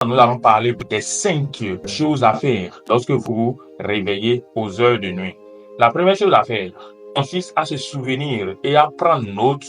Nous allons parler des 5 choses à faire lorsque vous vous réveillez aux heures de nuit. La première chose à faire consiste à se souvenir et à prendre note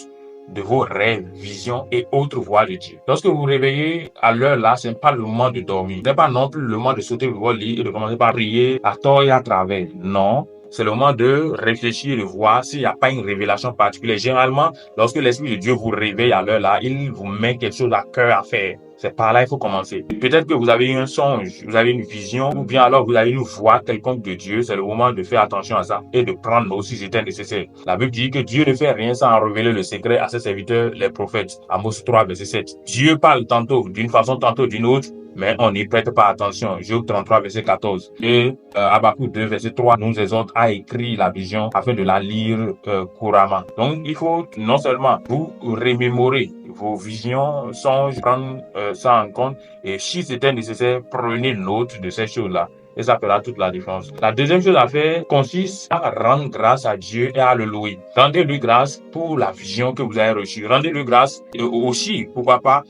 de vos rêves, visions et autres voies de Dieu. Lorsque vous vous réveillez à l'heure là, ce n'est pas le moment de dormir. Ce n'est pas non plus le moment de sauter de votre lit et de commencer par prier à tort et à travers. Non. C'est le moment de réfléchir, de voir s'il n'y a pas une révélation particulière. Généralement, lorsque l'Esprit de Dieu vous réveille à l'heure là, il vous met quelque chose à cœur à faire. C'est par là qu'il faut commencer. Peut-être que vous avez eu un songe, vous avez une vision, ou bien alors vous avez une voix quelconque de Dieu. C'est le moment de faire attention à ça et de prendre note si c'était nécessaire. La Bible dit que Dieu ne fait rien sans révéler le secret à ses serviteurs, les prophètes. Amos 3, verset 7. Dieu parle tantôt d'une façon, tantôt d'une autre, mais on n'y prête pas attention. Job 33, verset 14. Et Habakkuk 2, verset 3 nous exhorte à écrire la vision afin de la lire couramment. Donc, il faut non seulement vous remémorer vos visions, songes, prendre ça en compte. Et si c'était nécessaire, prenez note de ces choses-là. Et ça fera toute la différence. La deuxième chose à faire consiste à rendre grâce à Dieu et à le louer. Rendez-lui grâce pour la vision que vous avez reçue. Rendez-lui grâce aussi, pourquoi pas,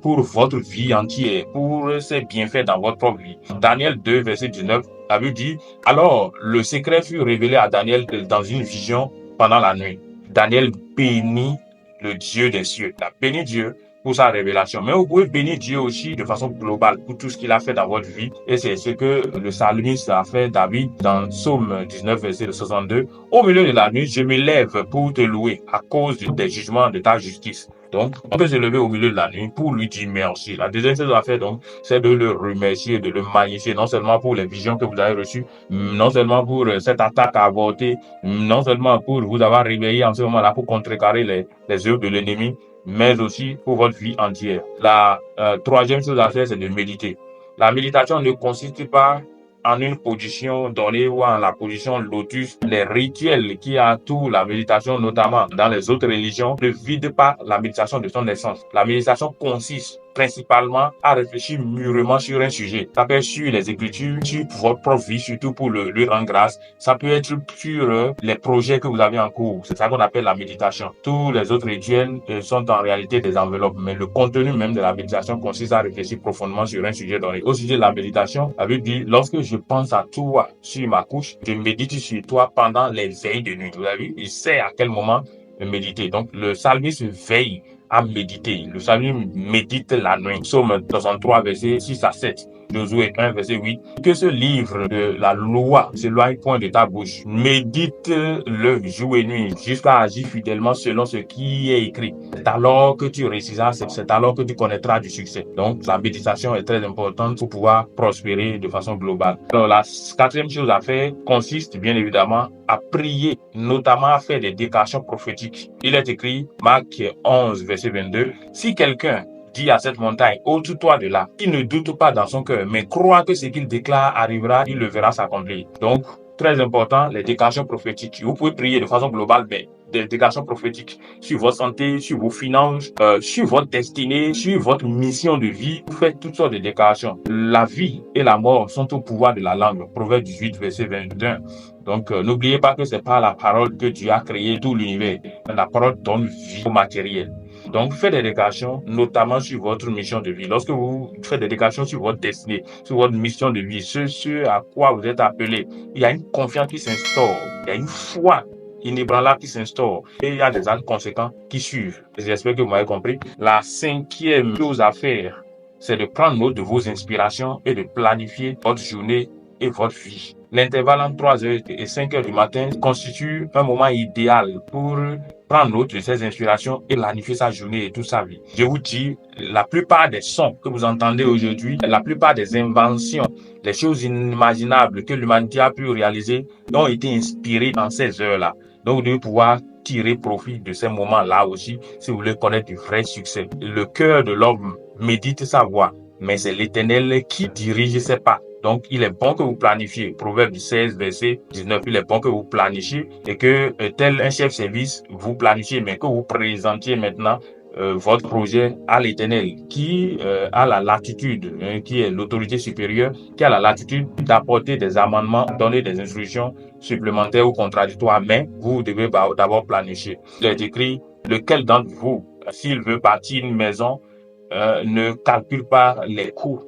pour votre vie entière, pour ses bienfaits dans votre propre vie. Daniel 2, verset 19, la Bible dit, alors le secret fut révélé à Daniel dans une vision pendant la nuit. Daniel bénit le Dieu des cieux. Il a béni Dieu pour sa révélation. Mais vous pouvez bénir Dieu aussi de façon globale pour tout ce qu'il a fait dans votre vie. Et c'est ce que le psalmiste a fait, David, dans Psaume 19, verset 62. Au milieu de la nuit, je me lève pour te louer à cause des jugements de ta justice. Donc, on peut se lever au milieu de la nuit pour lui dire merci. La deuxième chose à faire, donc, c'est de le remercier, de le magnifier, non seulement pour les visions que vous avez reçues, non seulement pour cette attaque avortée, non seulement pour vous avoir réveillé en ce moment-là pour contrecarrer les œuvres de l'ennemi, mais aussi pour votre vie entière. La troisième chose à faire, c'est de méditer. La méditation ne consiste pas en une position donnée ou en la position lotus. Les rituels qui entourent la méditation, notamment dans les autres religions, ne vident pas la méditation de son essence. La méditation consiste principalement à réfléchir mûrement sur un sujet. Ça peut être sur les Écritures, sur votre propre vie, surtout pour lui rendre grâce. Ça peut être sur les projets que vous avez en cours. C'est ça qu'on appelle la méditation. Tous les autres rituels sont en réalité des enveloppes, mais le contenu même de la méditation consiste à réfléchir profondément sur un sujet donné. Au sujet de la méditation, la Bible dit, lorsque je pense à toi sur ma couche, je médite sur toi pendant les veilles de nuit. Vous avez vu? Il sait à quel moment méditer. Donc, le psalmiste veille à méditer. Le psalmiste médite la nuit. Psaume 63, verset 6 à 7. Josué 1, verset 8. Que ce livre de la loi s'éloigne point de ta bouche. Médite-le jour et nuit jusqu'à agir fidèlement selon ce qui est écrit. C'est alors que tu réussiras, c'est alors que tu connaîtras du succès. Donc, la méditation est très importante pour pouvoir prospérer de façon globale. Alors, la quatrième chose à faire consiste, bien évidemment, à prier, notamment à faire des déclarations prophétiques. Il est écrit, Marc 11, verset 22, si quelqu'un dit à cette montagne, ôte-toi de là, il ne doute pas dans son cœur, mais croit que ce qu'il déclare arrivera, il le verra s'accomplir. Donc, très important, les déclarations prophétiques. Vous pouvez prier de façon globale, mais des déclarations prophétiques sur votre santé, sur vos finances, sur votre destinée, sur votre mission de vie. Vous faites toutes sortes de déclarations. La vie et la mort sont au pouvoir de la langue. Proverbe 18, verset 21. Donc, n'oubliez pas que c'est par la parole que Dieu a créé tout l'univers. La parole donne vie au matériel. Donc, faites des déclarations, notamment sur votre mission de vie. Lorsque vous faites des déclarations sur votre destinée, sur votre mission de vie, ce à quoi vous êtes appelé, il y a une confiance qui s'instaure, il y a une foi inébranlable qui s'instaure et il y a des actes conséquents qui suivent. J'espère que vous m'avez compris. La cinquième chose à faire, c'est de prendre note de vos inspirations et de planifier votre journée et votre vie. L'intervalle entre 3h et 5h du matin constitue un moment idéal pour prendre note de ses inspirations et planifier sa journée et toute sa vie. Je vous dis, la plupart des sons que vous entendez aujourd'hui, la plupart des inventions, les choses inimaginables que l'humanité a pu réaliser ont été inspirées dans ces heures-là. Donc, vous devez pouvoir tirer profit de ces moments-là aussi si vous voulez connaître du vrai succès. Le cœur de l'homme médite sa voie, mais c'est l'Éternel qui dirige ses pas. Donc, il est bon que vous planifiez. Proverbe 16, verset 19, il est bon que vous planifiez et que tel un chef service, vous planifiez, mais que vous présentiez maintenant votre projet à l'Éternel qui a la latitude, qui est l'autorité supérieure, qui a la latitude d'apporter des amendements, donner des instructions supplémentaires ou contradictoires, mais vous devez d'abord planifier. Il est écrit, lequel d'entre vous, s'il veut bâtir une maison, ne calcule pas les coûts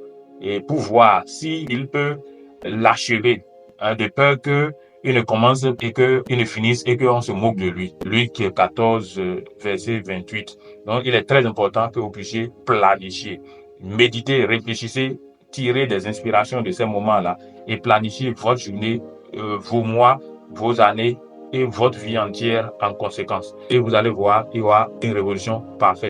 et pour voir s'il peut l'achever, de peur qu'il ne commence et qu'il ne finisse et qu'on se moque de lui. Luc 14, verset 28. Donc, il est très important que vous puissiez planifier, méditer, réfléchissez, tirer des inspirations de ces moments-là et planifier votre journée, vos mois, vos années et votre vie entière en conséquence. Et vous allez voir, il y aura une révolution parfaite.